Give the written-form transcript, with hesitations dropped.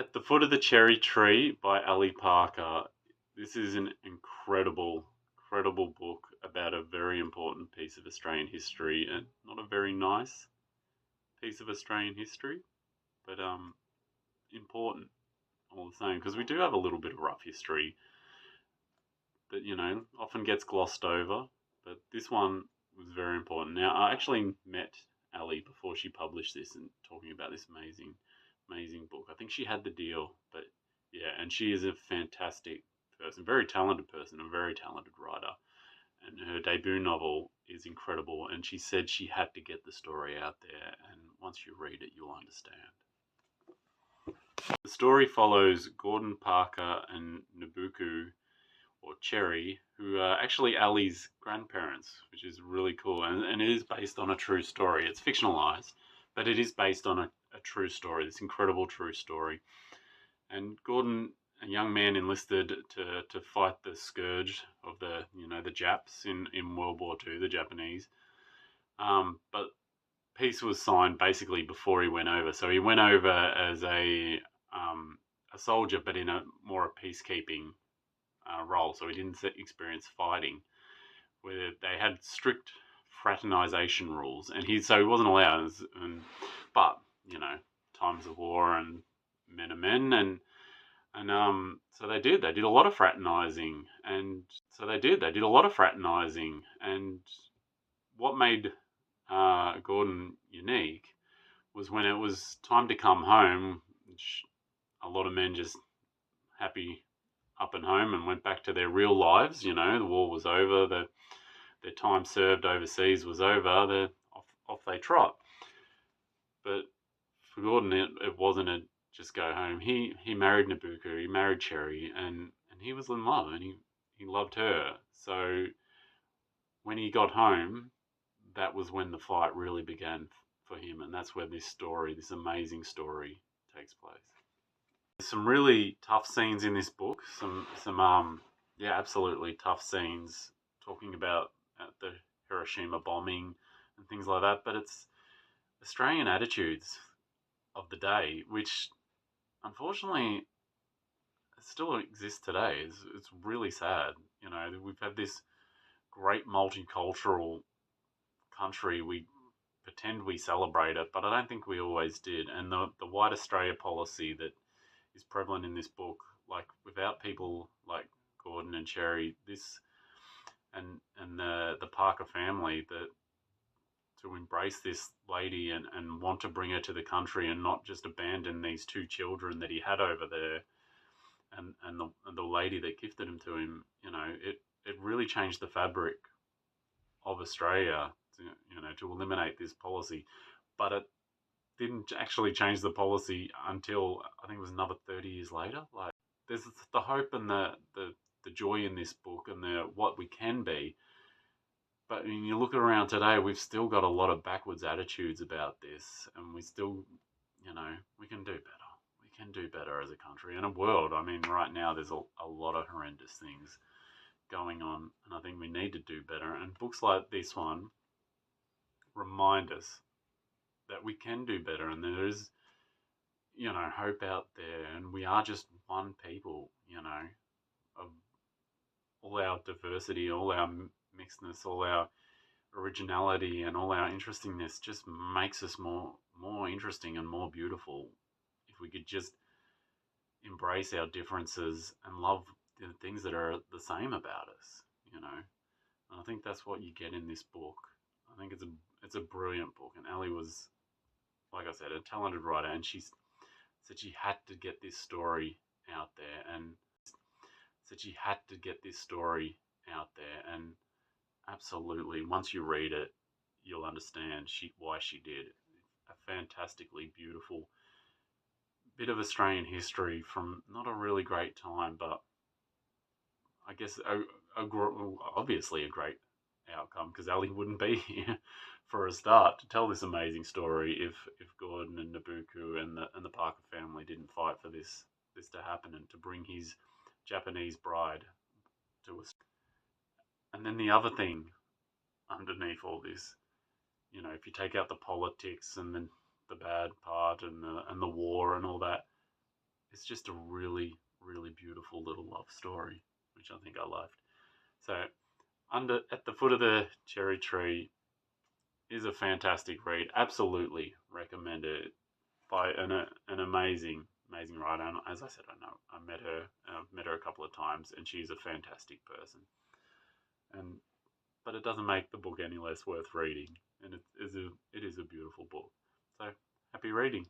At the Foot of the Cherry Tree by Ali Parker. This is an incredible book about a very important piece of Australian history, and not a very nice piece of Australian history, but important all the same, because we do have a little bit of rough history that, often gets glossed over, but this one was very important. Now, I actually met Ali before she published this and talking about this amazing book. I think she had the deal, but yeah, and she is a fantastic person, very talented person, a very talented writer. And her debut novel is incredible. And she said she had to get the story out there, and once you read it, you'll understand. The story follows Gordon Parker and Nabucco, or Cherry, who are actually Ali's grandparents, which is really cool. And it is based on a true story. It's fictionalized, but it is based on a true story, this incredible true story. And Gordon, a young man enlisted to fight the scourge of the Japs in World War II, the Japanese. But peace was signed basically before he went over. So he went over as a soldier, but in a more peacekeeping role. So he didn't experience fighting, where they had strict fraternization rules, and he wasn't allowed. But times of war and men are men, and so they did a lot of fraternizing, and and what made Gordon unique was when it was time to come home, which a lot of men just happy up and home and went back to their real lives. The war was over, their time served overseas was over, off they trot. But for Gordon, it wasn't a just go home. He married Nabucco, he married Cherry, and he was in love, and he loved her. So when he got home, that was when the fight really began for him, and that's where this amazing story takes place. There's some really tough scenes in this book. Yeah, absolutely tough scenes talking about the Hiroshima bombing and things like that. But it's Australian attitudes of the day, which unfortunately still exist today. It's really sad. We've had this great multicultural country. We pretend we celebrate it, but I don't think we always did. And the White Australia policy that is prevalent in this book, like without people like Gordon and Cherry, and the Parker family, that to embrace this lady and want to bring her to the country and not just abandon these two children that he had over there, and the lady that gifted him to him, it really changed the fabric of Australia to eliminate this policy. But it didn't actually change the policy until I think it was another 30 years later. Like, there's the hope and the joy in this book, and what we can be. But when you look around today, we've still got a lot of backwards attitudes about this, and we still, we can do better. We can do better as a country and a world. I mean, right now there's a lot of horrendous things going on, and I think we need to do better. And books like this one remind us that we can do better, and there is, hope out there, and we are just one people, of all our diversity, all our mixedness, all our originality, and all our interestingness just makes us more interesting and more beautiful. If we could just embrace our differences and love the things that are the same about us, And I think that's what you get in this book. I think it's a brilliant book, and Ali was, like I said, a talented writer, and she said she had to get this story out there, and absolutely, once you read it, you'll understand why she did. A fantastically beautiful bit of Australian history from not a really great time, but I guess obviously a great outcome, because Ali wouldn't be here for a start to tell this amazing story if Gordon and Nabucco and the Parker family didn't fight for this to happen and to bring his Japanese bride to us. And then the other thing underneath all this, if you take out the politics and the bad part and the war and all that, it's just a really, really beautiful little love story, which I think I loved. So, under at the foot of the cherry tree is a fantastic read. Absolutely recommend it by an amazing, amazing writer. And as I said, I met her. I've met her a couple of times, and she's a fantastic person. And but it doesn't make the book any less worth reading. And it is a beautiful book. So happy reading.